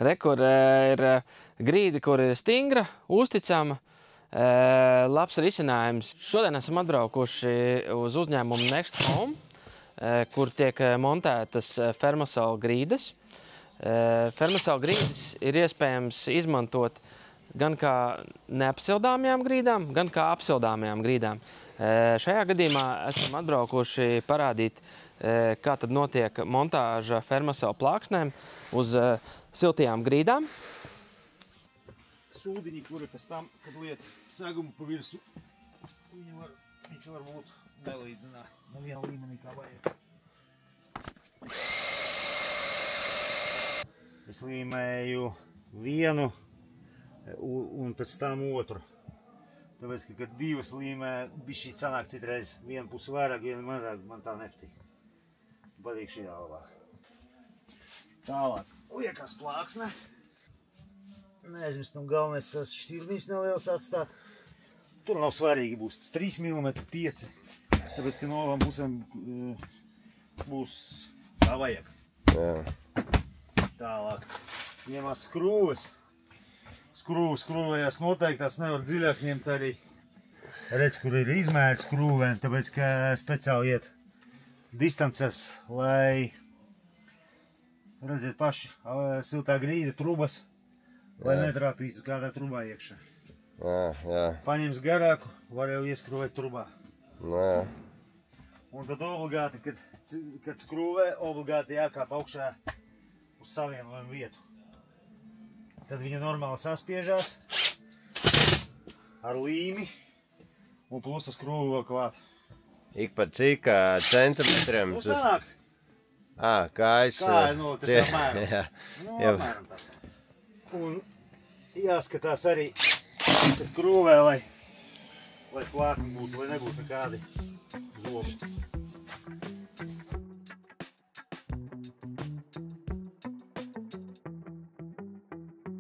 Re, kur ir grīda, kur ir stingra, uzticama, labs risinājums. Šodien esam atbraukuši uz uzņēmumu Next Home, kur tiek montētas Fermosol grīdas. Fermosol grīdas ir iespējams izmantot gan kā neapsildāmajām grīdām, gan kā apsildāmajām grīdām. Šajā gadījumā esam atbraukuši parādīt, kā tad notiek montāža Fermosol plāksnēm uz siltajām grīdām. Sūdiņi, kuri pēc tam, kad liec segumu pa virsu, viņš var būt nelīdzinā neviena līmenī kā vajag. Es līmēju vienu un pēc tam otru. Tāpēc, ka, kad divas līmē, bišķi sanāk citreiz vienu pusi vairāk, vienu mazāk, man tā nepatīk. Patīk šī labāk. Tālāk liekas plāksne. Neaizmirstam galvenais, tas šķirnīs neliels atstāt. Tur nav svarīgi, būs 3 mm 5. Tāpēc, ka no abām pusēm būs kā vajag. Jā. Tālāk ņemās skrūves. Skrūvējās noteikti, tās nevar dziļāk ņemt arī. Redz, kur ir izmēri skrūvēm, tāpēc, ka speciāli iet distancēs, lai redziet paši siltā grīda trubas, lai netrāpītu kādā trubā iekšā. Jā. Paņems garāku, var jau ieskrūvēt trubā. Jā. Un tad obligāti, kad skrūvē, obligāti jākāp augšā uz savienojumu vietu. Tad viņa normāli saspiežās ar līmi un plusa skrūvi vēl klāt. Ik pa cik centimetriem? Nu, sanāk. Kājas. Kāja, nu, tas apmēram. Jā. Nu, apmēram tas. Un jāskatās arī skrūvē, lai plākumi būtu, lai nebūtu nekādi zobi.